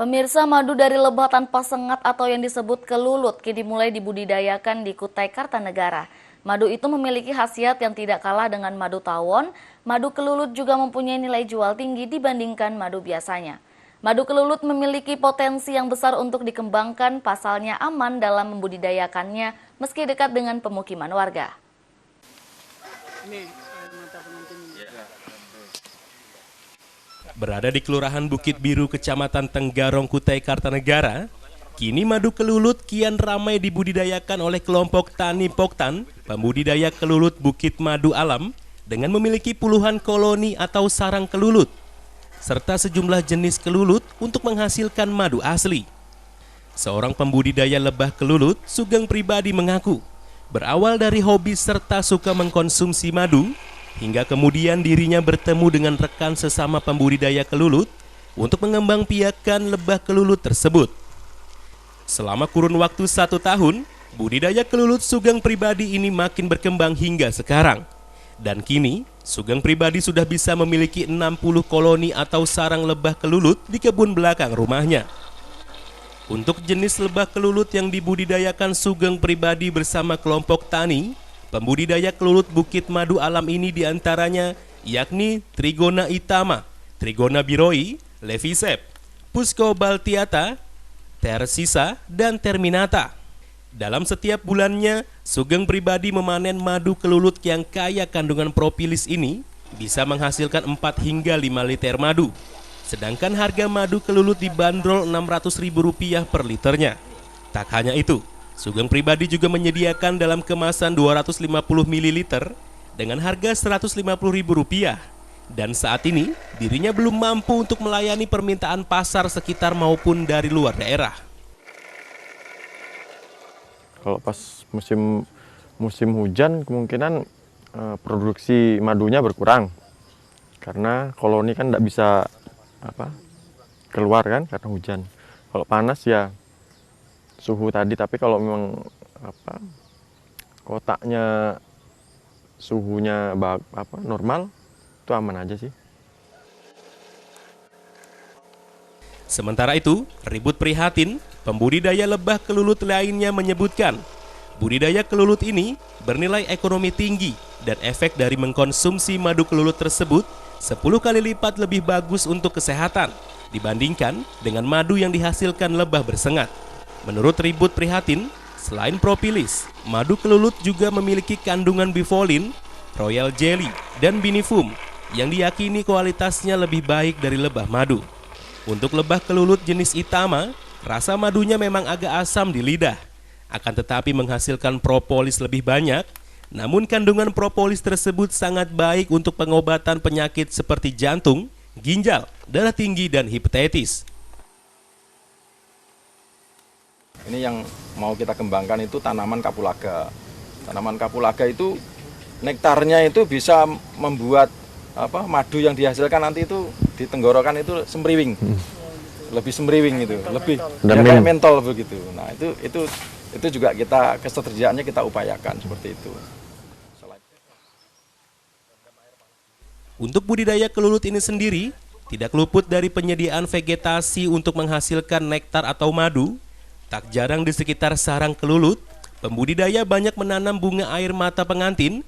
Pemirsa, madu dari lebah tanpa sengat atau yang disebut kelulut kini mulai dibudidayakan di Kutai Kartanegara. Madu itu memiliki khasiat yang tidak kalah dengan madu tawon. Madu kelulut juga mempunyai nilai jual tinggi dibandingkan madu biasanya. Madu kelulut memiliki potensi yang besar untuk dikembangkan, pasalnya aman dalam membudidayakannya meski dekat dengan pemukiman warga. Berada di Kelurahan Bukit Biru, Kecamatan Tenggarong, Kutai Kartanegara, kini madu kelulut kian ramai dibudidayakan oleh kelompok Tani Poktan, pembudidaya kelulut Bukit Madu Alam, dengan memiliki puluhan koloni atau sarang kelulut, serta sejumlah jenis kelulut untuk menghasilkan madu asli. Seorang pembudidaya lebah kelulut, Sugeng pribadi mengaku, berawal dari hobi serta suka mengkonsumsi madu, hingga kemudian dirinya bertemu dengan rekan sesama pembudidaya kelulut untuk mengembangbiakan lebah kelulut tersebut. Selama kurun waktu 1 tahun, budidaya kelulut Sugeng pribadi ini makin berkembang hingga sekarang. Dan kini, Sugeng pribadi sudah bisa memiliki 60 koloni atau sarang lebah kelulut di kebun belakang rumahnya. Untuk jenis lebah kelulut yang dibudidayakan Sugeng pribadi bersama kelompok tani, pembudidaya kelulut Bukit Madu Alam ini diantaranya yakni Trigona Itama, Trigona Biroi, Levisep, Pusco Baltiata, Tersisa, dan Terminata. Dalam setiap bulannya, Sugeng pribadi memanen madu kelulut yang kaya kandungan propolis ini bisa menghasilkan 4 hingga 5 liter madu. Sedangkan harga madu kelulut dibanderol Rp600.000 per liternya. Tak hanya itu, Sugeng pribadi juga menyediakan dalam kemasan 250 ml dengan harga Rp150.000. Dan saat ini, dirinya belum mampu untuk melayani permintaan pasar sekitar maupun dari luar daerah. Kalau pas musim hujan, kemungkinan produksi madunya berkurang. Karena koloni kan tidak bisa keluar kan karena hujan. Kalau panas ya suhu tadi, tapi kalau memang kotaknya suhunya normal, itu aman aja sih. Sementara itu, Ribut Prihatin, pembudidaya lebah kelulut lainnya menyebutkan, budidaya kelulut ini bernilai ekonomi tinggi dan efek dari mengkonsumsi madu kelulut tersebut 10 kali lipat lebih bagus untuk kesehatan dibandingkan dengan madu yang dihasilkan lebah bersengat. Menurut Ribut Prihatin, selain propolis, madu kelulut juga memiliki kandungan bifolin, royal jelly, dan binifum yang diyakini kualitasnya lebih baik dari lebah madu. Untuk lebah kelulut jenis Itama, rasa madunya memang agak asam di lidah, akan tetapi menghasilkan propolis lebih banyak. Namun kandungan propolis tersebut sangat baik untuk pengobatan penyakit seperti jantung, ginjal, darah tinggi, dan hepatitis. Ini yang mau kita kembangkan itu tanaman kapulaga. Tanaman kapulaga itu nektarnya itu bisa membuat madu yang dihasilkan nanti itu di tenggorokan itu semriwing. Lebih semriwing itu, lebih kayak mentol begitu. Nah, itu juga kita ketersediaannya kita upayakan seperti itu. Untuk budidaya kelulut ini sendiri tidak luput dari penyediaan vegetasi untuk menghasilkan nektar atau madu. Tak jarang di sekitar sarang kelulut, pembudidaya banyak menanam bunga air mata pengantin,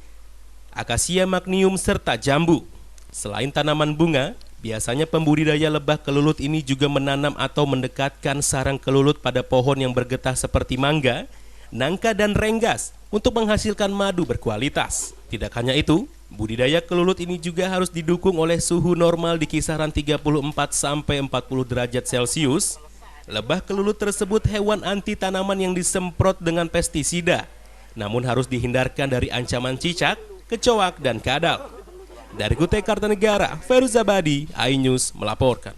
akasia magnium, serta jambu. Selain tanaman bunga, biasanya pembudidaya lebah kelulut ini juga menanam atau mendekatkan sarang kelulut pada pohon yang bergetah seperti mangga, nangka, dan renggas untuk menghasilkan madu berkualitas. Tidak hanya itu, budidaya kelulut ini juga harus didukung oleh suhu normal di kisaran 34–40 derajat Celcius. Lebah kelulut tersebut hewan anti tanaman yang disemprot dengan pestisida, namun harus dihindarkan dari ancaman cicak, kecoak, dan kadal. Dari Kutai Kartanegara, Feruz Abadi, iNews melaporkan.